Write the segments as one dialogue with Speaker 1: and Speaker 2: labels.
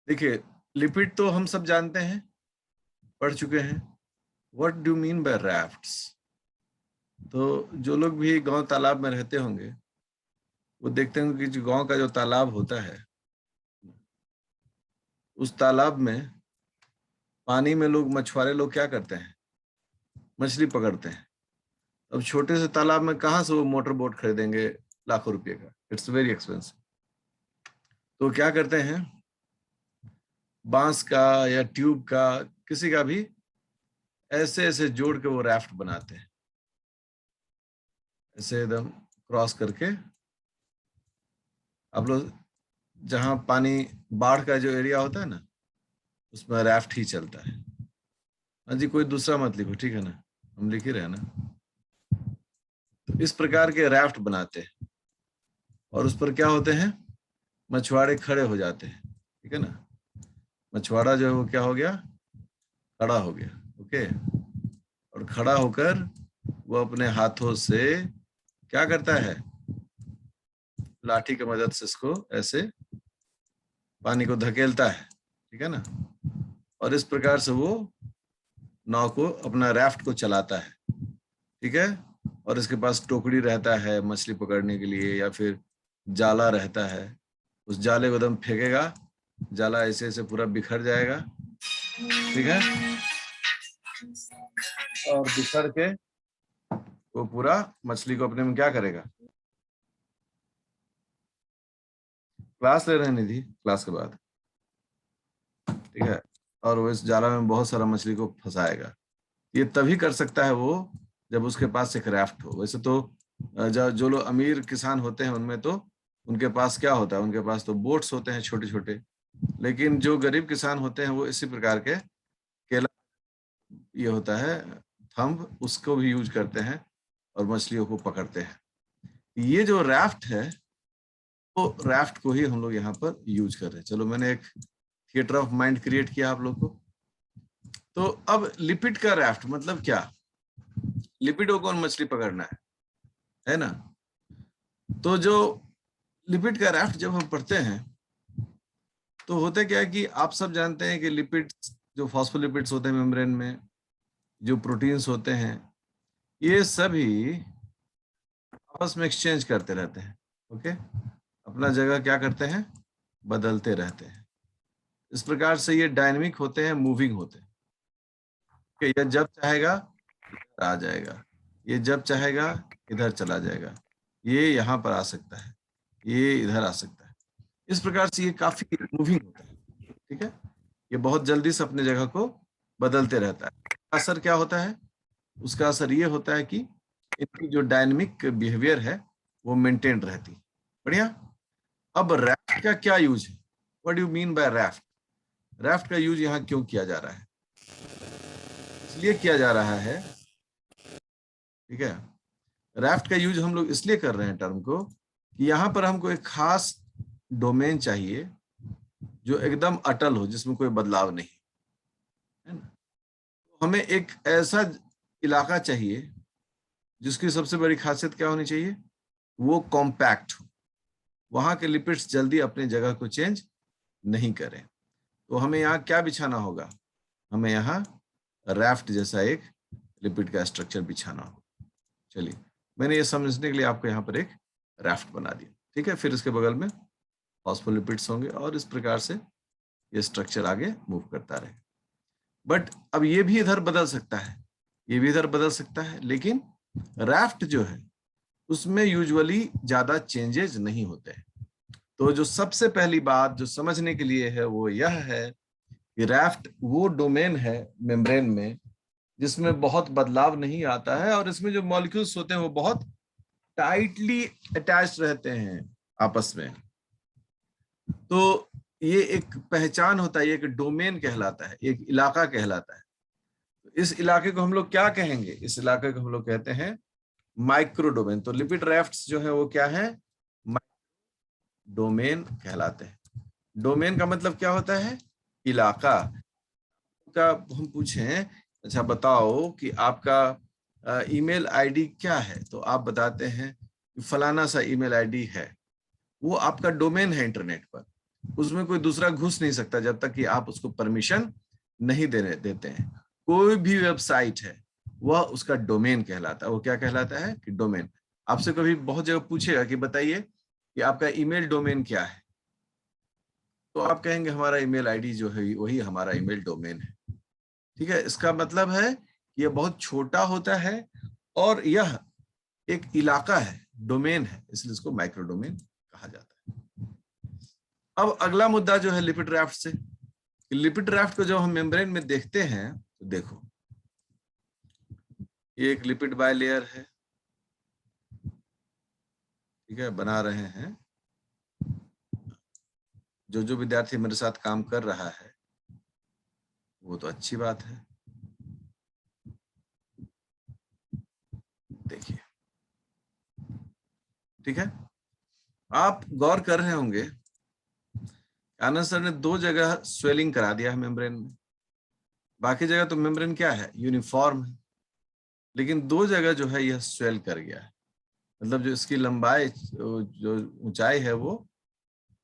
Speaker 1: देखिए, लिपिड तो हम सब जानते हैं, पढ़ चुके हैं। What do mean by rafts? तो जो लोग भी गांव तालाब में रहते होंगे वो देखते होंगे कि जो गांव का जो तालाब होता है, उस तालाब में पानी में लोग, मछुआरे लोग क्या करते हैं? मछली पकड़ते हैं। अब छोटे से तालाब में कहाँ से वो मोटर बोट खरीदेंगे लाखों रुपए का? It's very expensive. तो क्या करते हैं, बांस का या ट्यूब का, किसी का भी, ऐसे ऐसे जोड़ के वो राफ्ट बनाते हैं, ऐसे एकदम क्रॉस करके। आप लोग जहाँ पानी, बाढ़ का जो एरिया होता है ना, उसमें राफ्ट ही चलता है। हाँ जी, कोई दूसरा मत लिखो, ठीक है ना, हम लिख ही रहे हैं ना। तो इस प्रकार के राफ्ट बनाते हैं और उस पर क्या होते हैं, मछुआरे खड़े हो जाते हैं, ठीक है ना। मछुआरा जो है वो क्या हो गया, खड़ा हो गया, ओके। और खड़ा होकर वो अपने हाथों से क्या करता है, लाठी की मदद से इसको ऐसे पानी को धकेलता है, ठीक है ना। और इस प्रकार से वो नाव को, अपना राफ्ट को चलाता है, ठीक है। और इसके पास टोकरी रहता है मछली पकड़ने के लिए, या फिर जाला रहता है। उस जाले को एकदम फेंकेगा, जाला ऐसे ऐसे पूरा बिखर जाएगा, ठीक है। और बिखर के वो पूरा मछली को अपने में क्या करेगा, क्लास ले रहे हैं निधि, क्लास के बाद, ठीक है। और वो इस जाला में बहुत सारा मछली को फंसाएगा। ये तभी कर सकता है वो जब उसके पास एक राफ्ट हो। वैसे तो जो लोग अमीर किसान होते हैं उनमें तो उनके पास क्या होता है, उनके पास तो बोट्स होते हैं छोटे छोटे। लेकिन जो गरीब किसान होते हैं वो इसी प्रकार के केला, ये होता है थंब, उसको भी यूज करते हैं और मछलियों को पकड़ते हैं। ये जो राफ्ट है, तो राफ्ट को ही हम लोग यहाँ पर यूज कर रहे हैं। चलो, मैंने एक थिएटर ऑफ माइंड क्रिएट किया आप लोग को। तो अब लिपिड का राफ्ट मतलब क्या? लिपिड को कौन मछली पकड़ना है ना। तो जो लिपिड का राफ्ट जब हम पढ़ते हैं तो होता क्या है कि आप सब जानते हैं कि लिपिड, जो फॉस्फोलिपिड्स होते हैं मेम्ब्रेन में, जो प्रोटीन्स होते हैं, ये सभी आपस में एक्सचेंज करते रहते हैं, ओके। अपना जगह क्या करते हैं, बदलते रहते हैं। इस प्रकार से ये डायनेमिक होते हैं, मूविंग होते हैं। ये जब चाहेगा इधर आ जाएगा, ये जब चाहेगा इधर चला जाएगा, ये यहाँ पर आ सकता है, ये इधर आ सकता है। इस प्रकार से ये काफी मूविंग होता है, ठीक है। ये बहुत जल्दी से अपने जगह को बदलते रहता है। असर क्या होता है, उसका असर ये होता है कि इनकी जो डायनेमिक बिहेवियर है वो मेंटेन रहती है। बढ़िया। अब रैफ्ट का क्या यूज है, what do you mean by raft? Raft का यूज यहाँ क्यों किया जा रहा है? इसलिए किया जा रहा है, ठीक है। रैफ्ट का यूज हम लोग इसलिए कर रहे हैं टर्म को, कि यहाँ पर हमको एक खास डोमेन चाहिए जो एकदम अटल हो, जिसमें कोई बदलाव नहीं है ना। तो हमें एक ऐसा इलाका चाहिए जिसकी सबसे बड़ी खासियत क्या होनी चाहिए, वो कॉम्पैक्ट हो, वहां के लिपिड्स जल्दी अपनी जगह को चेंज नहीं करें। तो हमें यहाँ क्या बिछाना होगा, हमें यहाँ राफ्ट जैसा एक लिपिड का स्ट्रक्चर बिछाना होगा। चलिए, मैंने ये समझने के लिए आपको यहाँ पर एक राफ्ट बना दिया, ठीक है। फिर इसके बगल में फॉस्फोलिपिड्स होंगे और इस प्रकार से ये स्ट्रक्चर आगे मूव करता रहेगा। बट अब ये भी इधर बदल सकता है, ये भी इधर बदल सकता है, लेकिन राफ्ट जो है उसमें यूजुअली ज्यादा चेंजेस नहीं होते हैं। तो जो सबसे पहली बात जो समझने के लिए है वो यह है कि राफ्ट वो डोमेन है मेम्ब्रेन में जिसमें बहुत बदलाव नहीं आता है, और इसमें जो मॉलिक्यूल्स होते हैं वो बहुत टाइटली अटैच रहते हैं आपस में। तो ये एक पहचान होता है, ये एक डोमेन कहलाता है, एक इलाका कहलाता है। इस इलाके को हम लोग क्या कहेंगे, इस इलाके को हम लोग कहते हैं माइक्रो डोमेन। तो लिपिड राफ्ट्स जो है वो क्या है, डोमेन कहलाते हैं। डोमेन का मतलब क्या होता है, इलाका का। हम पूछें, अच्छा बताओ कि आपका ईमेल आईडी क्या है, तो आप बताते हैं कि फलाना सा ईमेल आईडी है, वो आपका डोमेन है इंटरनेट पर। उसमें कोई दूसरा घुस नहीं सकता जब तक कि आप उसको परमिशन नहीं देते हैं। कोई भी वेबसाइट है वह उसका डोमेन कहलाता है। वो क्या कहलाता है कि डोमेन। आपसे कभी बहुत जगह पूछेगा कि बताइए कि आपका ईमेल डोमेन क्या है, तो आप कहेंगे हमारा ईमेल आईडी जो है वही हमारा ईमेल डोमेन है। ठीक है, इसका मतलब है कि यह बहुत छोटा होता है और यह एक इलाका है, डोमेन है, इसलिए इसको माइक्रो डोमेन कहा जाता है। अब अगला मुद्दा जो है लिपिड ड्राफ्ट से। लिपिड ड्राफ्ट को जब हम मेम्ब्रेन में देखते हैं तो देखो, ये एक लिपिड बाइलेयर है, ठीक है, बना रहे हैं। जो विद्यार्थी मेरे साथ काम कर रहा है वो तो अच्छी बात है। देखिए, ठीक है, आप गौर कर रहे होंगे आनंद सर ने 2 जगह स्वेलिंग करा दिया है मेम्ब्रेन में। बाकी जगह तो मेम्ब्रेन क्या है, यूनिफॉर्म है, लेकिन 2 जगह जो है यह स्वेल कर गया है। मतलब जो इसकी लंबाई, जो ऊंचाई है वो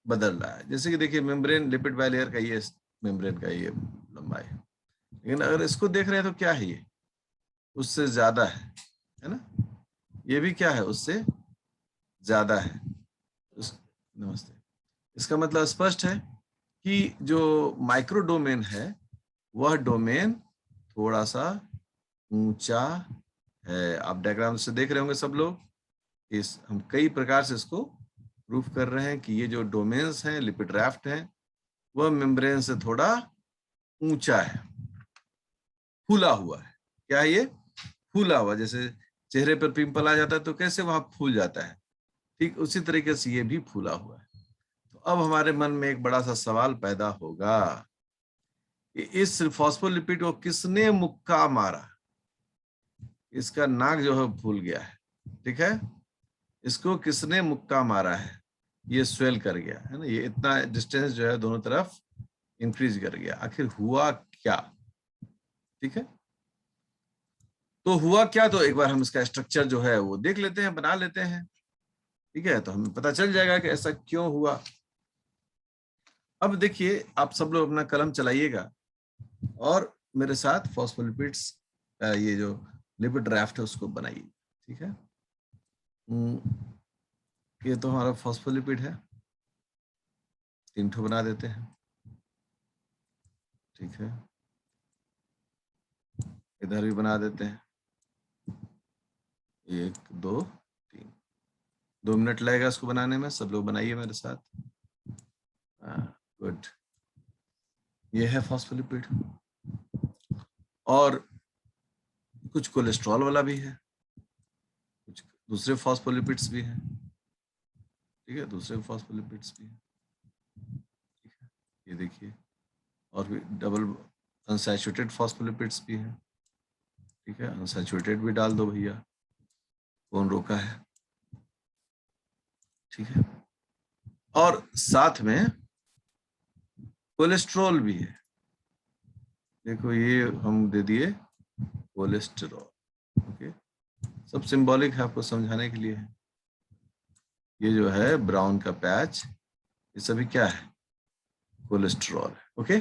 Speaker 1: बदल रहा है। जैसे कि देखिए मेम्ब्रेन, लिपिड बाइलेयर का ये मेम्ब्रेन का ये लंबाई है, लेकिन अगर इसको देख रहे हैं तो क्या है, ये उससे ज्यादा है ना। ये भी क्या है, उससे ज्यादा है। नमस्ते। इसका मतलब स्पष्ट है कि जो माइक्रो डोमेन है वह डोमेन थोड़ा सा ऊंचा है। आप डायग्राम से देख रहे होंगे सब लोग, इस हम कई प्रकार से इसको प्रूफ कर रहे हैं कि ये जो डोमेन्स हैं, लिपिड राफ्ट हैं, वह मेम्ब्रेन से थोड़ा ऊंचा है, फूला हुआ है। क्या है ये, फूला हुआ। जैसे चेहरे पर पिंपल आ जाता है तो कैसे वहां फूल जाता है, ठीक उसी तरीके से ये भी फूला हुआ है। तो अब हमारे मन में एक बड़ा सा सवाल पैदा होगा कि इस फॉस्फोलिपिड को किसने मुक्का मारा। इसका नाक जो है फूल गया है, ठीक है, इसको किसने मुक्का मारा है, ये स्वेल कर गया है ना, ये इतना डिस्टेंस जो है दोनों तरफ इंक्रीज कर गया। आखिर हुआ क्या, ठीक है। तो हुआ क्या, तो एक बार हम इसका स्ट्रक्चर जो है वो देख लेते हैं, बना लेते हैं, ठीक है, तो हमें पता चल जाएगा कि ऐसा क्यों हुआ। अब देखिए, आप सब लोग अपना कलम चलाइएगा और मेरे साथ फॉस्फोलिपिड्स, ये जो लिपिड ड्राफ्ट है उसको बनाइए, ठीक है। ये तो हमारा फॉस्फोलिपिड है, 3 ठो बना देते हैं, ठीक है। इधर भी बना देते हैं, 1 2 3। 2 मिनट लगेगा इसको बनाने में, सब लोग बनाइए मेरे साथ। गुड, ये है फॉस्फोलिपिड। और कुछ कोलेस्ट्रॉल वाला भी है, कुछ दूसरे फॉस्फोलिपिड्स भी हैं, ठीक है, दूसरे फॉस्फोलिपिड्स भी हैं, ठीक है। ये देखिए, और भी डबल अनसैचुरेटेड फॉस्फोलिपिड्स भी हैं, ठीक है, अनसैचुरेटेड भी डाल दो भैया, कौन रोका है, ठीक है। और साथ में कोलेस्ट्रॉल भी है, देखो ये हम दे दिए कोलेस्ट्रॉल, ओके। सब सिंबॉलिक है, आपको समझाने के लिए है। ये जो है ब्राउन का पैच, ये सभी क्या है, कोलेस्ट्रॉल है, ओके।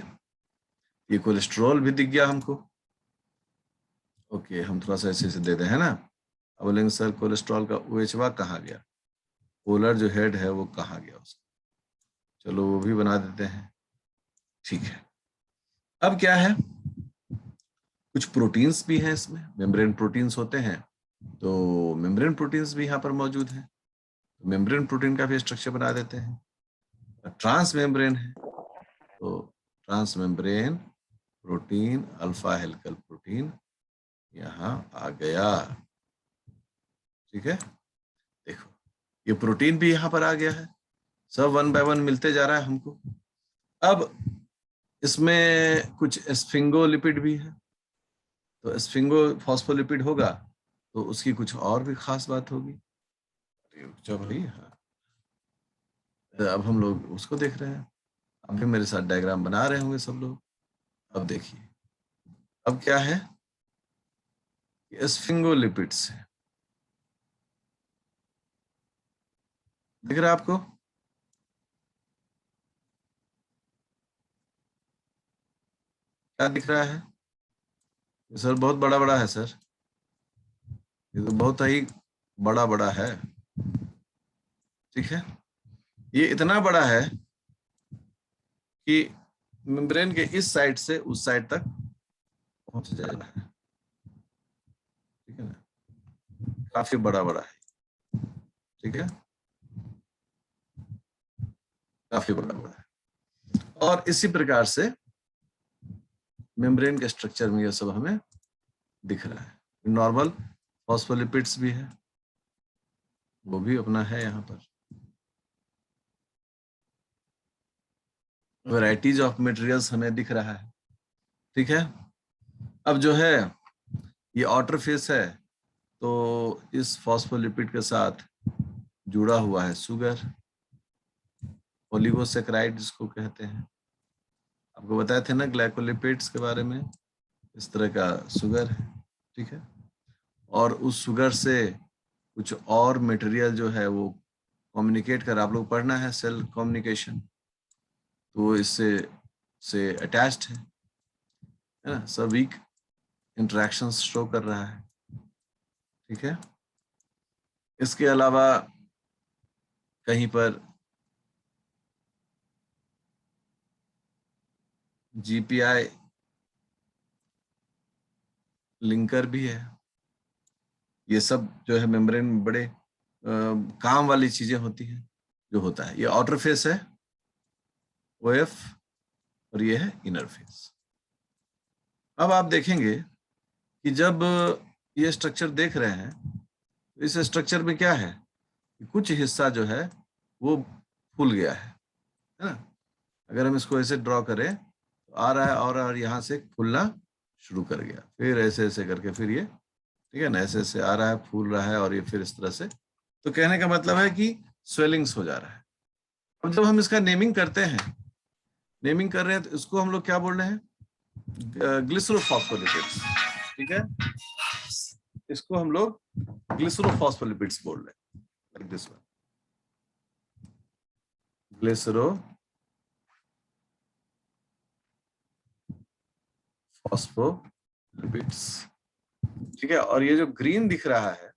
Speaker 1: ये कोलेस्ट्रॉल भी दिख गया हमको, ओके। हम थोड़ा सा ऐसे दे दें, है ना। अब बोलेंगे सर कोलेस्ट्रॉल का OH कहाँ गया, पोलर जो हेड है वो कहाँ गया उसका, चलो वो भी बना देते हैं, ठीक है। अब क्या है, कुछ प्रोटीन्स भी हैं इसमें, मेम्ब्रेन प्रोटीन्स होते हैं, तो मेम्ब्रेन प्रोटीन्स भी यहाँ पर मौजूद हैं। मेम्ब्रेन प्रोटीन का भी स्ट्रक्चर बना देते हैं। ट्रांस मेम्ब्रेन है तो transmembrane protein, alpha helical protein यहाँ आ गया, ठीक है। देखो ये प्रोटीन भी यहाँ पर आ गया है, सब 1 बाय 1 मिलते जा रहा है हमको। अब इसमें कुछ स्फिंगोलिपिड भी है, तो स्फिंगो फॉस्फोलिपिड होगा तो उसकी कुछ और भी खास बात होगी। चलो भाई, हाँ, अब हम लोग उसको देख रहे हैं। अभी मेरे साथ डायग्राम बना रहे होंगे सब लोग। अब देखिए, अब क्या है, स्फिंगोलिपिड्स है, दिख रहा है आपको, क्या दिख रहा है सर? बहुत बड़ा बड़ा है सर, ये तो बहुत ही बड़ा बड़ा है। ठीक है, ये इतना बड़ा है कि मेम्ब्रेन के इस साइड से उस साइड तक पहुंच जाएगा। ठीक है ना, काफी बड़ा बड़ा है। ठीक है, काफी बड़ा बड़ा है। और इसी प्रकार से मेम्ब्रेन के स्ट्रक्चर में ये सब हमें दिख रहा है। नॉर्मल फॉस्फोलिपिड्स भी है, वो भी अपना है यहाँ पर। वैरायटीज ऑफ मटेरियल्स हमें दिख रहा है। ठीक है, अब जो है ये आउटर फेस है, तो इस फॉस्फोलिपिड के साथ जुड़ा हुआ है शुगर, ओलिगोसैकेराइड जिसको कहते हैं। आपको बताए थे ना ग्लाइकोलिपिड्स के बारे में, इस तरह का शुगर है। ठीक है, और उस शुगर से कुछ और मटेरियल जो है वो कम्युनिकेट कर, आप लोग पढ़ना है सेल कम्युनिकेशन, तो इससे से अटैच्ड है ना, सब वीक इंटरेक्शंस शो कर रहा है। ठीक है, इसके अलावा कहीं पर जीपीआई लिंकर भी है। ये सब जो है मेम्ब्रेन में बड़े काम वाली चीजें होती हैं जो होता है। ये आउटर फेस है ओएफ, और ये है इनर फेस। अब आप देखेंगे कि जब ये स्ट्रक्चर देख रहे हैं, तो इस स्ट्रक्चर में क्या है कि कुछ हिस्सा जो है वो फूल गया है ना। अगर हम इसको ऐसे ड्रॉ करें तो आ रहा है और यहाँ से फूलना शुरू कर गया, फिर ऐसे ऐसे करके फिर ये, ठीक है ना, ऐसे ऐसे आ रहा है, फूल रहा है, और ये फिर इस तरह से। तो कहने का मतलब है कि स्वेलिंग्स हो जा रहा है। अब जब हम इसका नेमिंग करते हैं, नेमिंग कर रहे हैं, तो इसको हम लोग क्या बोल रहे हैं? ग्लिसरोफॉस्फोलिपिड्स। ठीक है, इसको हम लोग ग्लिसरोफॉस्फोलिपिड्स बोल रहे हैं, लाइक दिस वन, ग्लिसरो फॉस्फोलिपिड्स। ठीक है, और ये जो ग्रीन दिख रहा है,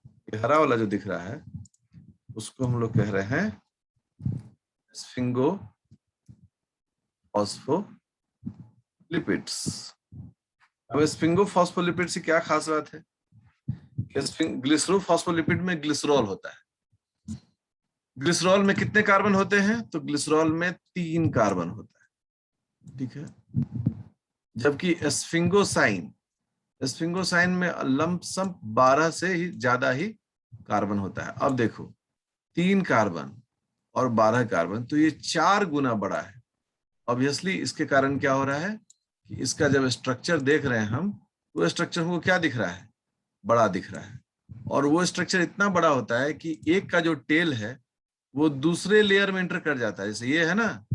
Speaker 1: ये हरा वाला जो दिख रहा है, उसको हम लोग कह रहे हैं स्फिंगो फॉस्फोलिपिड्स। अब स्फिंगो फॉस्फोलिपिड से क्या खास बात है? ग्लिसरोफॉस्फोलिपिड में ग्लिसरॉल होता है। ग्लिसरॉल में कितने कार्बन होते हैं? तो ग्लिसरॉल में 3 कार्बन होता है। ठीक है, जबकि स्फिंगोसाइन में लमसम 12 से ही ज्यादा ही कार्बन होता है। अब देखो, 3 कार्बन और 12 कार्बन, तो ये 4 गुना बड़ा है। ऑब्वियसली इसके कारण क्या हो रहा है कि इसका जब स्ट्रक्चर देख रहे हैं हम, तो स्ट्रक्चर हमको क्या दिख रहा है? बड़ा दिख रहा है। और वो स्ट्रक्चर इतना बड़ा होता है कि एक का जो टेल है वो दूसरे लेयर में इंटर कर जाता है। जैसे ये है ना,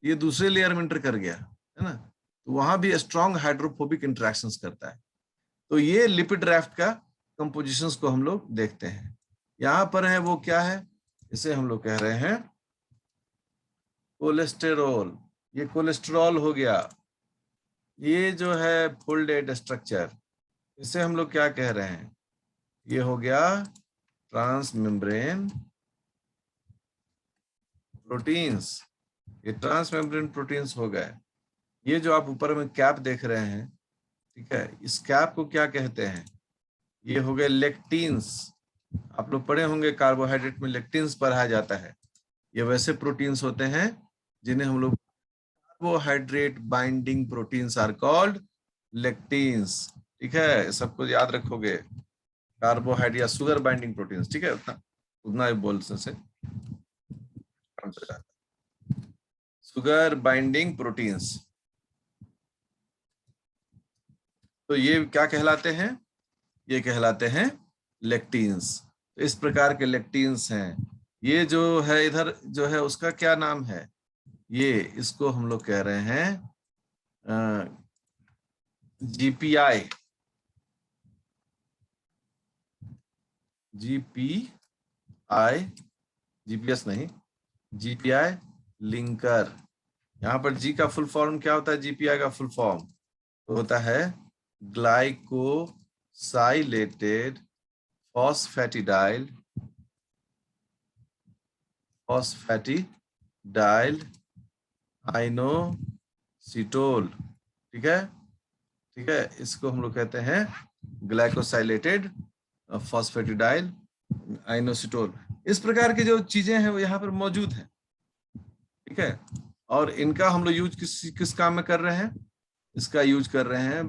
Speaker 1: ये दूसरे लेयर में इंटर कर गया है ना, तो वहां भी स्ट्रॉन्ग हाइड्रोफोबिक इंटरेक्शंस करता है। तो ये लिपिड राफ्ट का कंपोजिशंस को हम लोग देखते हैं। यहाँ पर है वो क्या है, इसे हम लोग कह रहे हैं कोलेस्टेरोल। ये कोलेस्ट्रॉल हो गया। ये जो है फोल्डेड स्ट्रक्चर, इसे हम लोग क्या कह रहे हैं? ये हो गया ट्रांस मेम्ब्रेन प्रोटीन्स। ये ट्रांस मेम्ब्रेन प्रोटीन्स हो गए। ये जो आप ऊपर में कैप देख रहे हैं, ठीक है, इस कैप को क्या कहते हैं? ये हो गए लेक्टिन्स। आप लोग पढ़े होंगे कार्बोहाइड्रेट में लेक्टिन्स पढ़ाया जाता है। ये वैसे प्रोटीन्स होते हैं जिन्हें हम लोग carbohydrate binding proteins are called lectins. ठीक है, सबको याद रखोगे, कार्बोहाइड्रेट या शुगर बाइंडिंग प्रोटीन्स। ठीक है, उतना उतना ही बोलने से शुगर बाइंडिंग प्रोटीन्स। तो ये क्या कहलाते हैं? ये कहलाते हैं लेक्टिन्स। तो इस प्रकार के लेक्टिन्स हैं। ये जो है इधर जो है उसका क्या नाम है? ये इसको हम लोग कह रहे हैं जीपीआई। जीपीआई, जीपीएस नहीं, जीपीआई लिंकर यहाँ पर जी का फुल फॉर्म क्या होता है? जीपीआई का फुल फॉर्म तो होता है ग्लाइकोसाइलेटेड फॉस्फेटिडाइल आइनोसिटोल। ठीक है, ठीक है, इसको हम लोग कहते हैं ग्लाइकोसाइलेटेड फॉस्फेटिडाइल आइनोसिटोल। इस प्रकार की जो चीजें हैं वो यहाँ पर मौजूद हैं। ठीक है, और इनका हम लोग यूज किस किस काम में कर रहे हैं? इसका यूज कर रहे हैं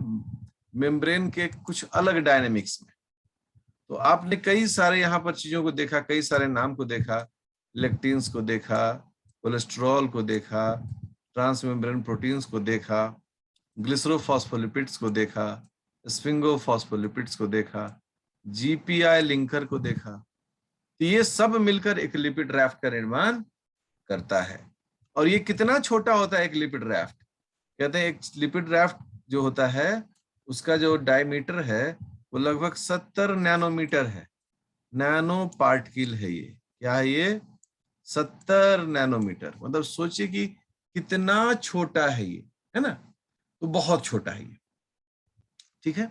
Speaker 1: मेम्ब्रेन के कुछ अलग डायनेमिक्स में। तो आपने कई सारे यहाँ पर चीजों को देखा, कई सारे नाम को देखा, लेक्टिन्स को देखा, कोलेस्ट्रॉल को देखा, ट्रांसमेम्ब्रेन प्रोटीन्स को देखा, ग्लिसरोफॉस्फोलिपिड्स को देखा, स्फिंगोफॉस्फोलिपिड्स को देखा, जीपीआई लिंकर को देखा। तो ये सब मिलकर एक लिपिड राफ्ट का निर्माण करता है। और ये कितना छोटा होता है एक लिपिड राफ्ट? कहते हैं एक लिपिड राफ्ट जो होता है उसका जो डायमीटर है वो लगभग 70 नैनोमीटर है। नैनो पार्टिकल है ये। क्या है ये? 70 नैनोमीटर। मतलब सोचिए कि कितना छोटा है ये, है ना? तो बहुत छोटा है ये। ठीक है,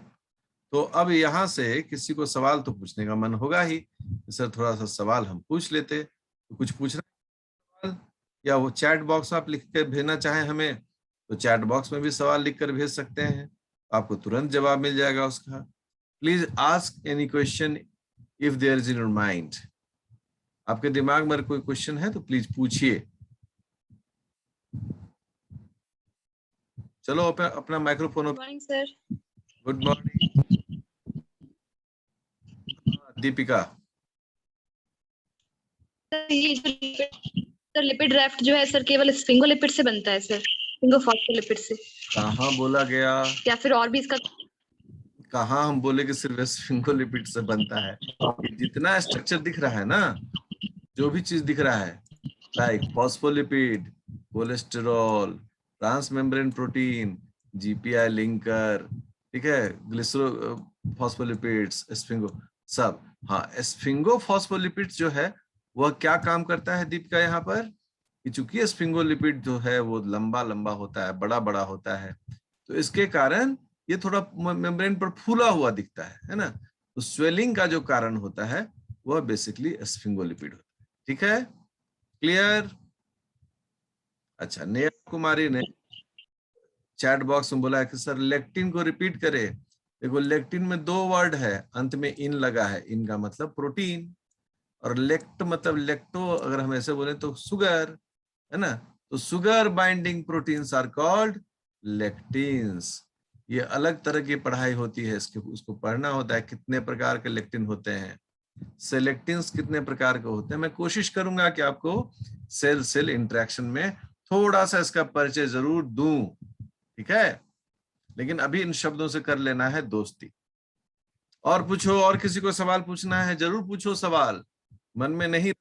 Speaker 1: तो अब यहां से किसी को सवाल तो पूछने का मन होगा ही। सर थोड़ा सा सवाल हम पूछ लेते, तो कुछ पूछना सवाल, या वो चैट बॉक्स आप लिख कर भेजना चाहें हमें तो चैट बॉक्स में भी सवाल लिख कर भेज सकते हैं, आपको तुरंत जवाब मिल जाएगा उसका। Please ask any question if there is in your mind. आपके दिमाग में कोई क्वेश्चन है तो प्लीज पूछिए। चलो अपना microphone.
Speaker 2: Good morning sir.
Speaker 1: Good morning Deepika.
Speaker 2: ये जो लिपिड राफ्ट जो है सर केवल स्फिंगोलिपिड से बनता है सर, स्फिंगोफॉस्फोलिपिड से?
Speaker 1: कहाँ बोला गया?
Speaker 2: या फिर और भी इसका?
Speaker 1: कहाँ हम बोले कि सिर्फ स्फिंगोलिपिड से बनता है? ये जितना स्ट्रक्चर दिख रहा है ना, जो भी चीज दिख रहा है, like phospholipid, cholesterol, transmembrane protein, GPI linker, ठीक है, ग्लिसरो फॉस्फोलिपिड्स, स्फिंगो, सब। हाँ, स्फिंगोफॉस्फोलिपिड्स जो है वह क्या काम करता है दीपिका यहाँ पर? कि चूंकि स्फिंगोलिपिड जो है वो लंबा लंबा होता है, बड़ा बड़ा होता है, तो इसके कारण ये थोड़ा मेम्ब्रेन पर फूला हुआ दिखता है ना? तो स्वेलिंग का जो कारण होता है वह बेसिकली स्फिंगोलिपिड होता है। ठीक है, क्लियर? अच्छा, नेहा कुमारी ने चैट बॉक्स में बोला है कि सर लेक्टिन को रिपीट करे। देखो, लेक्टिन में दो वर्ड है, अंत में इन लगा है। इन का मतलब प्रोटीन, और लेक्ट मतलब लेक्टो, अगर हम ऐसे बोले तो शुगर, है ना? तो sugar binding proteins are called lectins. ये अलग तरह की पढ़ाई होती है, इसके उसको पढ़ना होता है कितने प्रकार के लेक्टिन होते हैं, सेलेक्टिन्स कितने प्रकार के होते हैं। मैं कोशिश करूंगा कि आपको सेल सेल इंटरेक्शन में थोड़ा सा इसका परिचय जरूर दूं। ठीक है, लेकिन अभी इन शब्दों से कर लेना है दोस्ती। और पूछो, और किसी को सवाल पूछना है जरूर पूछो सवाल, मन में नहीं।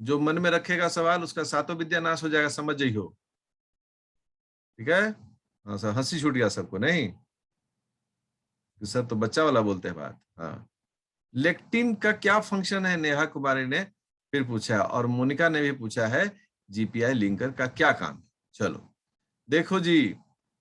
Speaker 1: जो मन में रखेगा सवाल उसका सातों विद्या नाश हो जाएगा, समझ जाइयो। ठीक है, हाँ सर, हंसी छूट गया सबको? नहीं, सर तो बच्चा वाला बोलते हैं बात। हाँ, लेक्टिन का क्या फंक्शन है, नेहा कुमारी ने फिर पूछा, और मोनिका ने भी पूछा है जीपीआई लिंकर का क्या काम है। चलो देखो जी,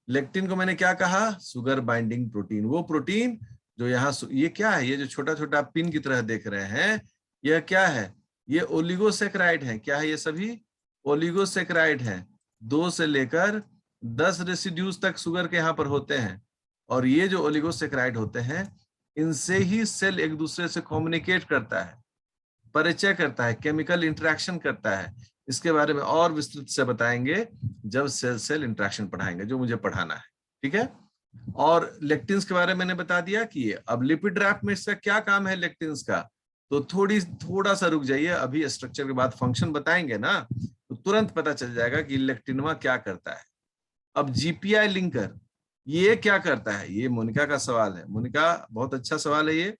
Speaker 1: लेक्टिन को मैंने क्या कहा? Sugar binding protein. वो प्रोटीन जो यहाँ, ये क्या है? ये जो छोटा छोटा पिन की तरह देख रहे हैं, यह क्या है? ये ओलिगोसेक्राइड है। क्या है ये? सभी ओलिगोसेक्राइड है। 2 से लेकर 10 रेसिड्यूज तक शुगर के यहाँ पर होते हैं। और ये जो ओलिगोसेक्राइड होते हैं, इनसे ही सेल एक दूसरे से कम्युनिकेट करता है, परिचय करता है, केमिकल इंटरेक्शन करता है। इसके बारे में और विस्तृत से बताएंगे जब सेल सेल इंटरेक्शन पढ़ाएंगे, जो मुझे पढ़ाना है। ठीक है, और लेक्टिन्स के बारे में मैंने बता दिया कि अब लिपिड रैफ्ट में इसका क्या काम है लेक्टिन्स का। तो थोड़ा सा रुक जाइए, अभी स्ट्रक्चर के बाद फंक्शन बताएंगे ना, तो तुरंत पता चल जाएगा कि लेक्टिनवा क्या करता है। अब जीपीआई लिंकर ये क्या करता है? ये मोनिका का सवाल है। मोनिका, बहुत अच्छा सवाल है ये,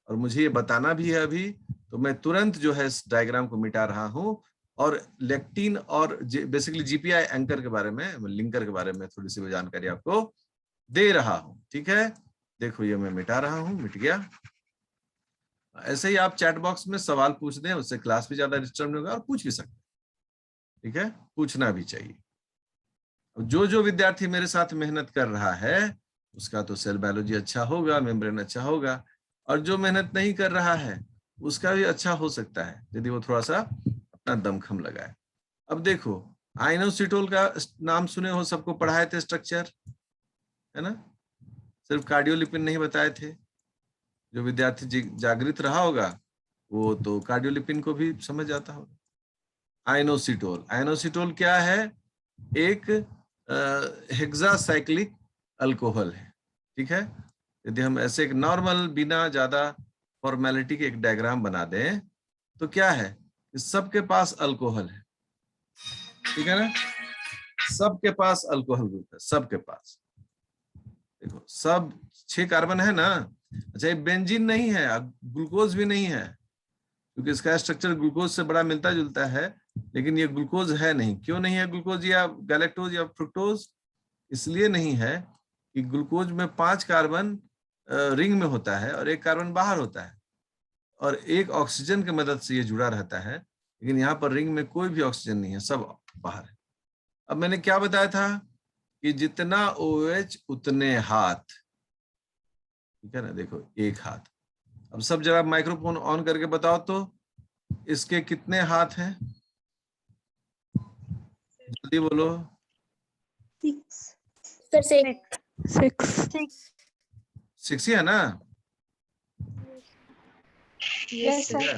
Speaker 1: और मुझे ये बताना भी है अभी। तो मैं तुरंत जो है इस डायग्राम को मिटा रहा हूं, और लेक्टिन और बेसिकली जीपीआई एंकर के बारे में, लिंकर के बारे में थोड़ी सी जानकारी आपको दे रहा हूं। ठीक है, देखो ये मैं मिटा रहा हूं, मिट गया। ऐसे ही आप चैट बॉक्स में सवाल पूछ दें, उससे क्लास भी ज्यादा डिस्टर्ब नहीं होगा, और पूछ भी सकते हैं। ठीक है, पूछना भी चाहिए। जो जो विद्यार्थी मेरे साथ मेहनत कर रहा है उसका तो सेल बायोलॉजी अच्छा होगा, मेम्ब्रेन अच्छा होगा, और जो मेहनत नहीं कर रहा है उसका भी अच्छा हो सकता है यदि वो थोड़ा सा अपना दमखम लगाए। अब देखो, आइनोसिटोल का नाम सुने हो, सबको पढ़ाए थे स्ट्रक्चर, है ना? सिर्फ कार्डियोलिपिन नहीं बताए थे। जो विद्यार्थी जागृत रहा होगा वो तो कार्डियोलिपिन को भी समझ आता होगा। आइनोसिटोल, आइनोसिटोल क्या है? एक हेक्सासाइक्लिक अल्कोहल है, ठीक है। यदि हम ऐसे एक नॉर्मल बिना ज्यादा फॉर्मेलिटी के एक डायग्राम बना दें तो क्या है, सबके पास अल्कोहल है, ठीक है ना? सबके पास अल्कोहल ग्रुप है, सबके पास। देखो सब 6 कार्बन है ना। अच्छा, ये बेंजीन नहीं है, ग्लूकोज भी नहीं है, क्योंकि इसका स्ट्रक्चर ग्लूकोज से बड़ा मिलता जुलता है, लेकिन ये ग्लूकोज है नहीं। क्यों नहीं है ग्लूकोज या गैलेक्टोज या फ्रुक्टोज? इसलिए नहीं है कि ग्लूकोज में 5 कार्बन रिंग में होता है और 1 कार्बन बाहर होता है, और एक ऑक्सीजन की मदद से ये जुड़ा रहता है, लेकिन यहाँ पर रिंग में कोई भी ऑक्सीजन नहीं है, सब बाहर है। अब मैंने क्या बताया था कि जितना OH उतने हाथ, ठीक है ना? देखो एक हाथ। अब सब जरा माइक्रोफोन ऑन करके बताओ तो इसके कितने हाथ हैं, जल्दी बोलो। 6 ही है ना?
Speaker 2: यस
Speaker 1: ठीक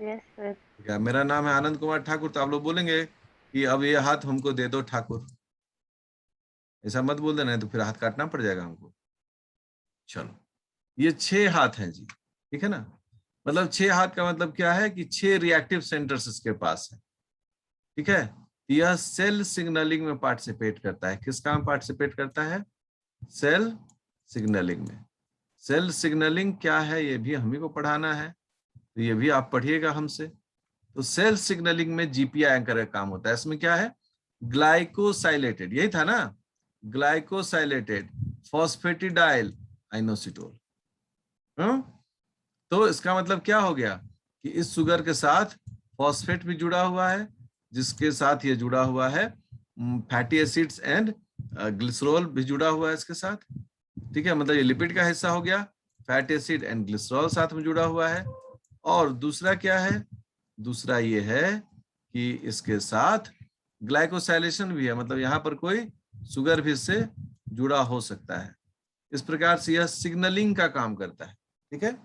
Speaker 1: है, ठीक है। मेरा नाम है आनंद कुमार ठाकुर, तो आप लोग बोलेंगे कि अब ये हाथ हमको दे दो ठाकुर। ऐसा मत बोल देना, तो फिर हाथ काटना पड़ जाएगा हमको। चलो, ये 6 हाथ हैं जी, ठीक है ना? मतलब 6 हाथ का मतलब क्या है कि 6 रिएक्टिव सेंटर्स इसके पास है, ठीक है। यह सेल सिग्नलिंग में पार्टिसिपेट करता है। किस काम पार्टिसिपेट करता है? सेल सिग्नलिंग में। सेल सिग्नलिंग क्या है ये भी हम ही को पढ़ाना है, तो ये भी आप पढ़िएगा हमसे। तो सेल सिग्नलिंग में जीपीआई एंकर का काम होता है। इसमें क्या है? ग्लाइकोसाइलेटेड, यही था ना, ग्लाइकोसाइलेटेड फॉस्फेटिडाइल आइनोसिटोल। तो इसका मतलब क्या हो गया कि इस शुगर के साथ फॉस्फेट भी जुड़ा हुआ है, जिसके साथ ये जुड़ा हुआ है फैटी एसिड्स एंड ग्लिसरॉल भी जुड़ा हुआ है इसके साथ, ठीक है। मतलब ये लिपिड का हिस्सा हो गया, फैटी एसिड एंड ग्लिसरॉल साथ में जुड़ा हुआ है। और दूसरा क्या है? दूसरा ये है कि इसके साथ ग्लाइकोसाइलेशन भी है, मतलब यहाँ पर कोई शुगर भी इससे जुड़ा हो सकता है। इस प्रकार से यह सिग्नलिंग का काम करता है, ठीक है।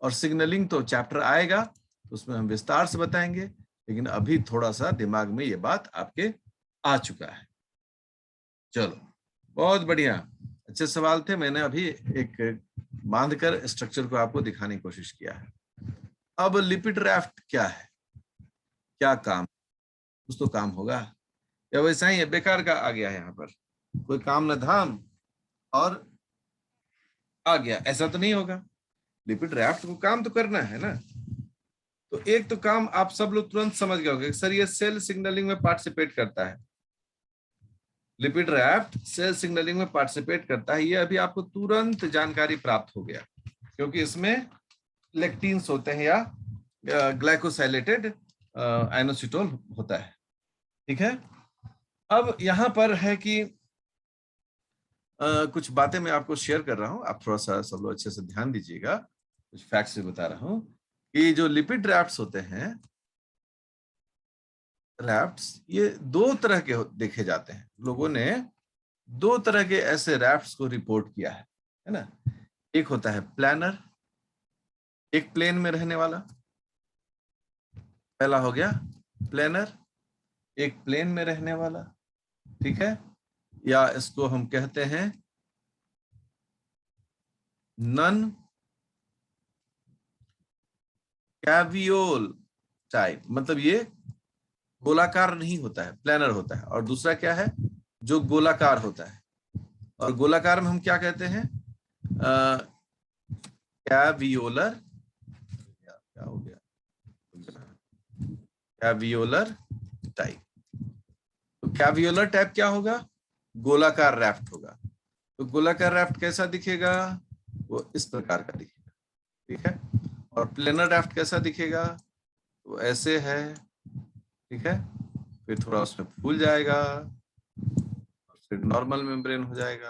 Speaker 1: और सिग्नलिंग तो चैप्टर आएगा तो उसमें हम विस्तार से बताएंगे, लेकिन अभी थोड़ा सा दिमाग में ये बात आपके आ चुका है। चलो, बहुत बढ़िया, अच्छे सवाल थे। मैंने अभी एक बांधकर स्ट्रक्चर को आपको दिखाने की कोशिश किया है। अब लिपिड राफ्ट क्या है, क्या काम? कुछ तो काम होगा, या वैसा ही है, बेकार का आ गया है, यहाँ पर कोई काम न धाम और आ गया, ऐसा तो नहीं होगा। लिपिड राफ्ट को काम तो करना है ना। तो एक तो काम आप सब लोग तुरंत समझ गए होंगे, सर ये सेल सिग्नलिंग में पार्टिसिपेट करता है। लिपिड राफ्ट सेल सिग्नलिंग में पार्टिसिपेट करता है, ये अभी आपको तुरंत जानकारी प्राप्त हो गया, क्योंकि इसमें लेक्टिन्स होते हैं या ग्लाइकोसाइलेटेड आइनोसिटोल होता है, ठीक है। अब यहां पर है कि कुछ बातें मैं आपको शेयर कर रहा हूं, आप थोड़ा सा सब लोग अच्छे से ध्यान दीजिएगा। कुछ फैक्ट्स बता रहा हूं कि जो लिपिड राफ्ट्स होते हैं, राफ्ट्स ये 2 तरह के देखे जाते हैं। लोगों ने 2 तरह के ऐसे राफ्ट्स को रिपोर्ट किया है ना। एक होता है प्लानर, एक प्लेन में रहने वाला। पहला हो गया प्लेनर, एक प्लेन में रहने वाला, ठीक है। या इसको हम कहते हैं नन कैवियोल टाइप, मतलब ये गोलाकार नहीं होता है, प्लानर होता है। और दूसरा क्या है? जो गोलाकार होता है। और गोलाकार में हम क्या कहते हैं? कैवियोलर, क्या हो गया, कैवियोलर टाइप। तो कैवियोलर टाइप क्या होगा? गोलाकार राफ्ट होगा। तो गोलाकार राफ्ट कैसा दिखेगा? वो इस प्रकार का दिखेगा, ठीक है। और प्लेनर राफ्ट कैसा दिखेगा? वो ऐसे है, ठीक है। फिर थोड़ा उसमें फूल जाएगा, फिर नॉर्मल मेम्ब्रेन हो जाएगा,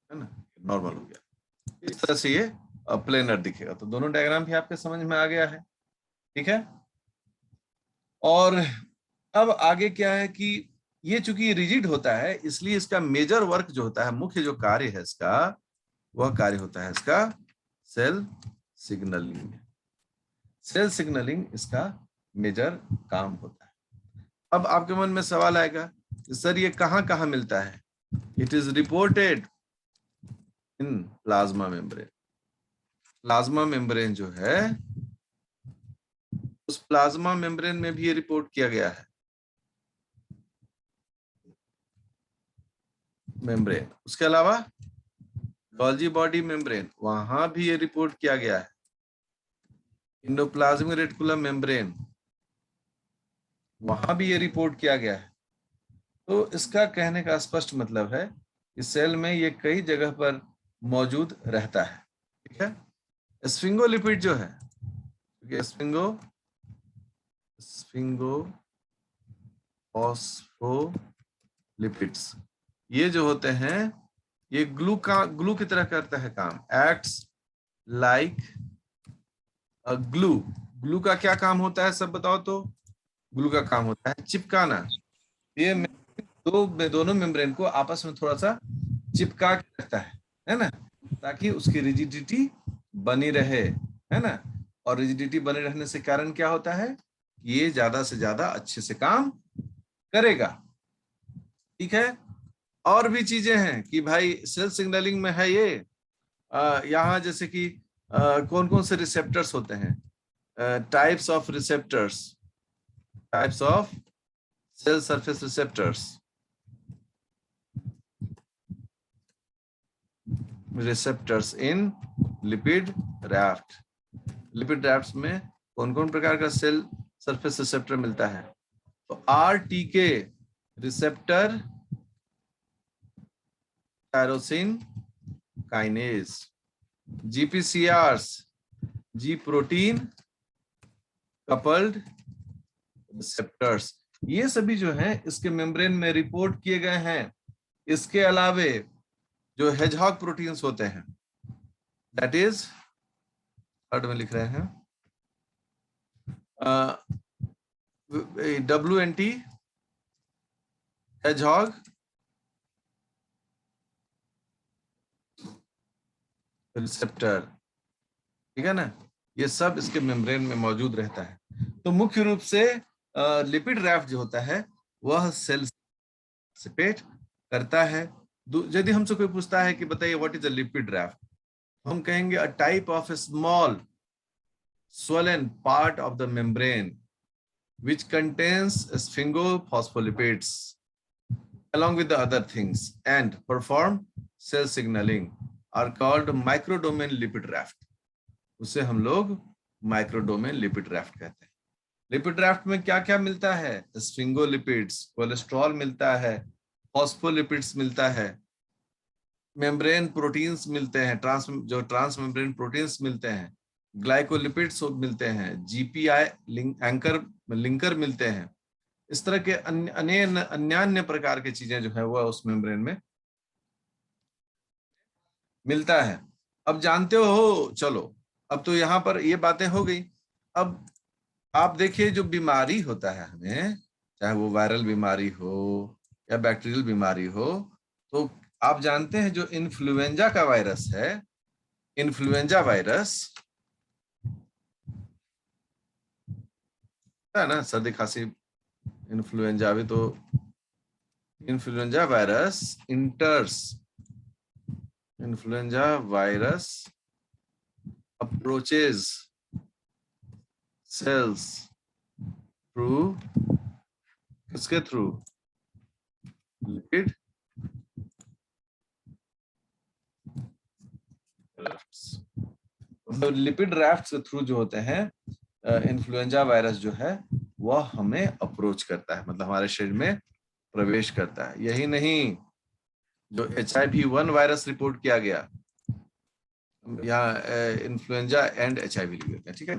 Speaker 1: है ना, नॉर्मल हो गया। इस तरह से ये प्लेनर दिखेगा। तो दोनों डायग्राम भी आपके समझ में आ गया है, ठीक है। और अब आगे क्या है कि ये चूंकि रिजिड होता है, इसलिए इसका मेजर वर्क जो होता है, मुख्य जो कार्य है इसका, वह कार्य होता है इसका सेल सिग्नलिंग। सेल सिग्नलिंग इसका मेजर काम होता है। अब आपके मन में सवाल आएगा कि सर ये कहां कहां मिलता है? It is reported in plasma membrane. Plasma membrane जो है, उस प्लाज्मा मेम्ब्रेन में भी ये रिपोर्ट किया गया है। मेम्ब्रेन, उसके अलावा गोल्जी बॉडी मेम्ब्रेन, वहां भी ये रिपोर्ट किया गया है। इंडोप्लाज्मिक रेटिकुलम मेम्ब्रेन, वहां भी ये रिपोर्ट किया गया है। तो इसका कहने का स्पष्ट मतलब है कि सेल में ये कई जगह पर मौजूद रहता है, ठीक है। स्फिंगोलिपिड जो है, स्फिंगोफॉस्फोलिपिड्स, ये जो होते हैं, ये ग्लू की तरह करता है काम, एक्ट्स लाइक ग्लू। ग्लू का क्या काम होता है सब बताओ तो? ग्लू का काम होता है चिपकाना। ये दोनों मेम्ब्रेन को आपस में थोड़ा सा चिपका के रखता है ना, ताकि उसकी रिजिडिटी बनी रहे, है ना। और रिजिडिटी बने रहने से कारण क्या होता है, ये ज्यादा से ज्यादा अच्छे से काम करेगा, ठीक है। और भी चीजें हैं कि भाई सेल सिग्नलिंग में है ये, यहाँ जैसे कि कौन कौन से रिसेप्टर्स होते हैं, types of receptors, types of cell surface receptors, receptors in lipid raft. Lipid raft में कौन कौन प्रकार का सेल सरफेस रिसेप्टर मिलता है? तो RTK receptor tyrosine kinase, GPCRs G protein coupled receptors, ये सभी जो हैं इसके मेम्ब्रेन में रिपोर्ट किए गए हैं। इसके अलावे जो हेजहॉग प्रोटीन्स होते हैं, दैट इज थर्ड में लिख रहे हैं WNT हेजहॉग रिसेप्टर, ठीक है ना, ये सब इसके मेम्ब्रेन में मौजूद रहता है। तो मुख्य रूप से लिपिड रैफ्ट जो होता है वह सेल सेपरेट करता है। यदि हमसे कोई पूछता है कि बताइए what is a lipid raft, हम कहेंगे a type of A small swollen part of the membrane which contains sphingophospholipid along with the other things and perform cell signaling are called microdomain lipid raft. उसे हम लोग माइक्रोडोमेन lipid raft कहते हैं। Lipid raft में क्या क्या मिलता है? स्फिंगोलिपिड्स, कोलेस्ट्रॉल मिलता है, फॉस्फोलिपिड्स मिलता है, मेम्ब्रेन प्रोटीन्स मिलते हैं, ट्रांस मेम्ब्रेन प्रोटीन्स मिलते हैं, ग्लाइकोलिपिड्स मिलते हैं, जीपीआई लिंकर मिलते हैं। इस तरह के अन्य प्रकार की चीजें जो है वह उस मेम्ब्रेन में मिलता है। अब जानते हो, चलो अब तो यहाँ पर ये बातें हो गई। अब आप देखिए जो बीमारी होता है हमें, चाहे वो वायरल बीमारी हो या बैक्टीरियल बीमारी हो, तो आप जानते हैं जो इन्फ्लुएंजा का वायरस है, इन्फ्लुएंजा वायरस है ना, सर्दी खांसी इन्फ्लुएंजा, भी तो influenza virus influenza virus approaches cells through, किसके थ्रू? Lipid rafts. लिपिड रैफ्ट्स के थ्रू जो होते हैं, इन्फ्लुएंजा वायरस जो है वह हमें अप्रोच करता है, मतलब हमारे शरीर में प्रवेश करता है। यही नहीं, जो HIV-1 वायरस रिपोर्ट किया गया, यहाँ इन्फ्लुएंजा एंड HIV लिख देते हैं, ठीक है।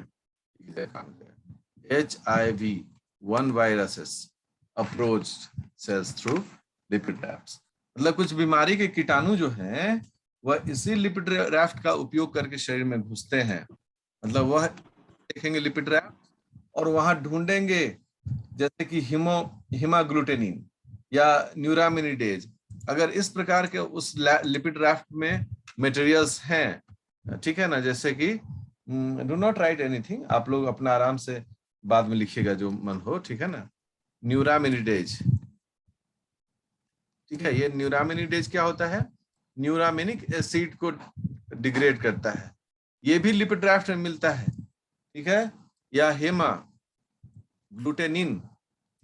Speaker 1: HIV 1 viruses approached cells through lipid rafts। मतलब कुछ बीमारी के कीटाणु जो हैं वह इसी लिपिड राफ्ट का उपयोग करके शरीर में घुसते हैं। मतलब वह देखेंगे लिपिड राफ्ट और वहां ढूंढेंगे, जैसे कि हिमाग्लूटेनिन या न्यूरामिनिडेज। अगर इस प्रकार के उस लिपिड राफ्ट में मटेरियल्स हैं, ठीक है ना, जैसे कि डू नॉट राइट एनीथिंग, आप लोग अपना आराम से बाद में लिखिएगा जो मन हो, ठीक है ना। न्यूरामिनिडेज, ठीक है, ये न्यूरामिनिडेज क्या होता है? न्यूरामिनिक एसिड को डिग्रेड करता है, ये भी लिपिड राफ्ट में मिलता है, ठीक है। या हेमा ग्लूटेनिन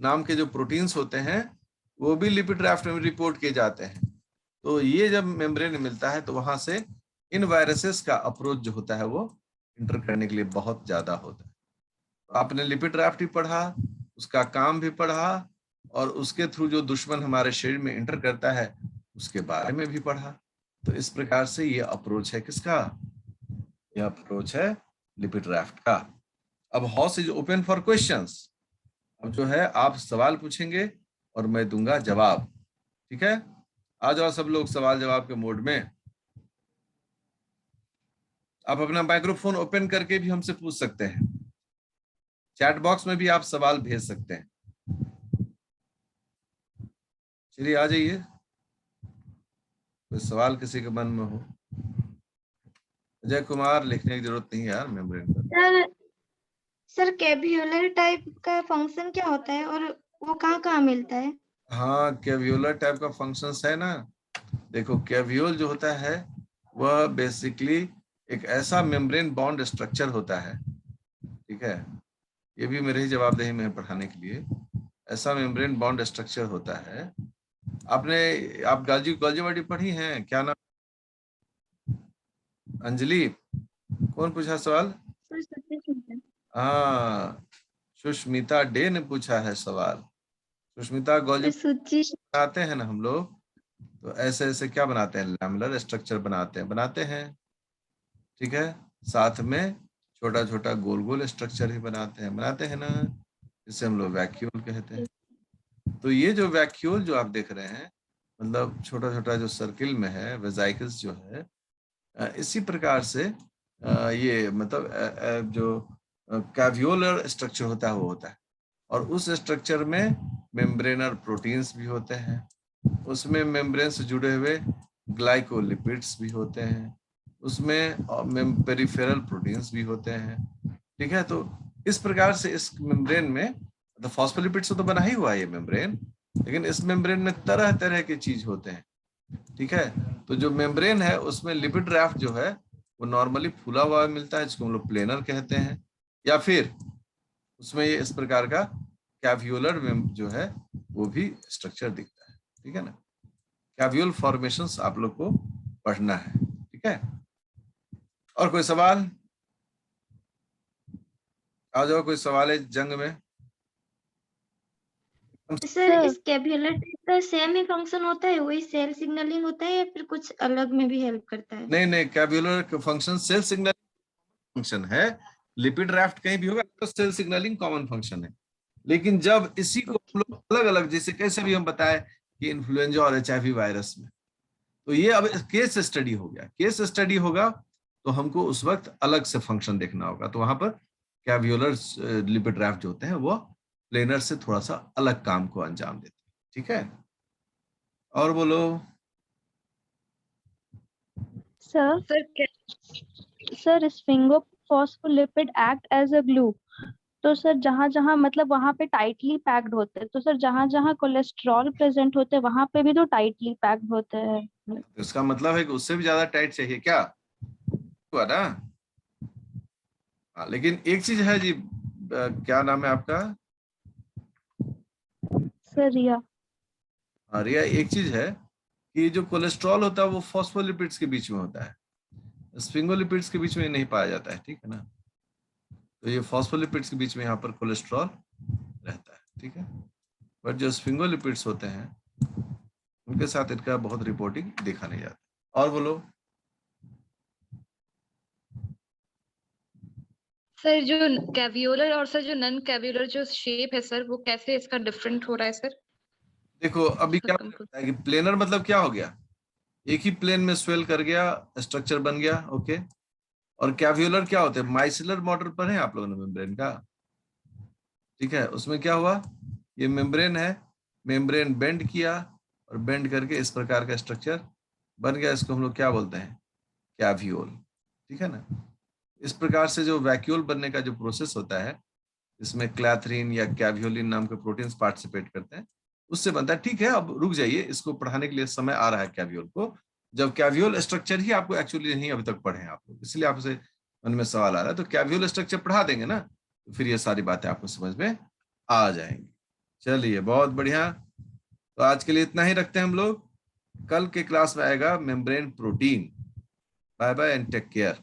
Speaker 1: नाम के जो प्रोटीन्स होते हैं वो भी लिपिड राफ्ट में रिपोर्ट किए जाते हैं। तो ये जब मेम्ब्रेन मिलता है तो वहां से इन वायरसेस का अप्रोच जो होता है वो इंटर करने के लिए बहुत ज्यादा होता है। तो आपने लिपिड राफ्ट भी पढ़ा, उसका काम भी पढ़ा, और उसके थ्रू जो दुश्मन हमारे शरीर में इंटर करता है उसके बारे में भी पढ़ा। तो इस प्रकार से ये अप्रोच है किसका? ये अप्रोच है लिपिड राफ्ट का। अब house is open for questions. अब जो है आप सवाल पूछेंगे और मैं दूंगा जवाब, ठीक है। आ जाओ सब लोग सवाल जवाब के मोड में। आप अपना माइक्रोफोन ओपन करके भी हमसे पूछ सकते हैं, चैट बॉक्स में भी आप सवाल भेज सकते हैं। चलिए आ जाइए, कोई सवाल किसी के मन में हो। अजय कुमार, लिखने की जरूरत नहीं है यार मेम्ब्रेन पर।
Speaker 3: सर कैवियोलर टाइप का फंक्शन क्या होता है और वो कहाँ मिलता है?
Speaker 1: हाँ, कैवियोलर टाइप का फंक्शंस है ना। देखो, कैवियोल जो होता है वह बेसिकली एक ऐसा मेम्ब्रेन बॉन्ड स्ट्रक्चर होता है, ठीक है। ये भी मेरे ही जवाबदेही में पढ़ाने के लिए। ऐसा मेम्ब्रेन बॉन्ड स्ट्रक्चर होता है। आप गाजीवाड़ी पढ़ी हैं क्या नाम? अंजलि, कौन पूछा सवाल? हाँ, सुष्मिता डे ने पूछा है सवाल। सुष्मिता गौजी बनाते हैं ना हम लोग, तो ऐसे ऐसे क्या बनाते हैं? लैमिनर स्ट्रक्चर बनाते हैं, ठीक है। साथ में छोटा छोटा गोल गोल स्ट्रक्चर ही बनाते हैं ना, जिसे हम लोग वैक्यूल कहते हैं। तो ये जो वैक्यूल जो आप देख रहे हैं, मतलब छोटा छोटा जो सर्किल में है, वेजाइकल्स जो है, इसी प्रकार से ये मतलब जो कैवियोलर स्ट्रक्चर होता है वो होता है। और उस स्ट्रक्चर में मेम्ब्रेनर प्रोटीन्स भी होते हैं, उसमें मेम्ब्रेन से जुड़े हुए ग्लाइकोलिपिड्स भी होते हैं, उसमें पेरिफेरल प्रोटीन्स भी होते हैं, ठीक है। तो इस प्रकार से इस मेम्ब्रेन में तो फॉस्फोलिपिड से तो बना ही हुआ है ये मेम्ब्रेन, लेकिन इस मेम्ब्रेन में तरह तरह के चीज होते हैं, ठीक है। तो जो मेम्ब्रेन है उसमें लिपिड राफ्ट जो है वो नॉर्मली फूला हुआ मिलता है, जिसको हम लोग प्लेनर कहते हैं, या फिर उसमें ये इस प्रकार का कैवियोलर में जो है वो भी स्ट्रक्चर दिखता है, ठीक है ना। कैवियोल फॉर्मेशंस आप लोग को पढ़ना है, ठीक है। और कोई सवाल? आ जाओ, कोई सवाल है जंग में?
Speaker 3: सर इस कैवियोलर टाइप का सेम ही फंक्शन होता है, वही सेल सिग्नलिंग होता है या फिर कुछ अलग में भी हेल्प करता है?
Speaker 1: नहीं, कैवियोलर फंक्शन सेल सिग्नलिंग फंक्शन है। लिपिड राफ्ट कहीं भी होगा तो सेल सिग्नलिंग कॉमन फंक्शन है। लेकिन जब इसी को हम लोग अलग अलग, जैसे कैसे भी हम बताए कि इन्फ्लुएंजा और HIV वायरस में, तो ये अब केस स्टडी हो गया। केस स्टडी होगा तो हमको उस वक्त अलग से फंक्शन देखना होगा, तो वहां पर कैवियोलर लिपिड राफ्ट जो होते हैं वो प्लेनर से थोड़ा सा अलग काम को अंजाम देते हैं, ठीक है। और बोलो
Speaker 4: sir,
Speaker 2: sir
Speaker 4: sir sphingophospholipid act as a glue. तो सर जहाँ जहाँ मतलब वहाँ पे टाइटली पैक्ड होते हैं, तो सर जहाँ जहाँ कोलेस्ट्रॉल प्रेजेंट होते हैं वहाँ पे भी तो टाइटली पैक्ड होते हैं।
Speaker 1: इसका मतलब है कि उससे भी ज्यादा टाइट चाहिए क्या? हुआ ना। लेकिन एक चीज है जी, क्या नाम है आपका?
Speaker 4: सर रिया।
Speaker 1: रिया, एक चीज है कि जो कोलेस्ट्रॉल होता है वो फॉस्फोलिपिड्स के बीच में होता है, स्फिंगोलिपिड्स के बीच में नहीं पाया जाता है, ठीक है ना। तो ये फॉस्फोलिपिड्स के बीच में यहाँ पर कोलेस्ट्रॉल रहता है, ठीक है। बट जो स्फिंगोलिपिड्स होते हैं उनके साथ इनका बहुत रिपोर्टिंग देखा नहीं जाता। और बोलो।
Speaker 2: सर जो कैवियोलर और सर जो नॉन कैवियोलर जो शेप है सर, वो कैसे इसका डिफरेंट हो रहा है सर?
Speaker 1: देखो अभी क्या
Speaker 2: खत्म
Speaker 1: होता है कि प्लेनर मतलब क्या हो गया, एक ही प्लेन में स्वेल कर गया, स्ट्रक्चर बन गया, ओके। और कैवियोलर क्या होते हैं, माइसिलर मॉडल पर है आप लोगों ने मेम्ब्रेन का, ठीक है। उसमें क्या हुआ, ये मेम्ब्रेन है, मेम्ब्रेन बेंड किया और बेंड करके इस प्रकार का स्ट्रक्चर बन गया, इसको हम लोग क्या बोलते हैं, कैवियोल, ठीक है ना। इस प्रकार से जो वैक्यूल बनने का जो प्रोसेस होता है, इसमें क्लैथरीन या कैवियोलिन नाम के प्रोटीन्स पार्टिसिपेट करते हैं, उससे बनता है, ठीक है। अब रुक जाइए, इसको पढ़ाने के लिए समय आ रहा है कैवियोल को, जब कैवियोल स्ट्रक्चर ही आपको एक्चुअली नहीं अभी तक पढ़े हैं आप लोग, इसलिए आपसे मन में सवाल आ रहा है। तो कैवियोल स्ट्रक्चर पढ़ा देंगे ना, तो फिर ये सारी बातें आपको समझ में आ जाएंगी। चलिए बहुत बढ़िया, तो आज के लिए इतना ही रखते हैं हम लोग, कल के क्लास में आएगा membrane protein. Bye bye and take care.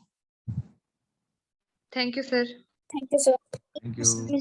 Speaker 2: Thank you sir.
Speaker 5: Thank you sir.
Speaker 1: Thank you.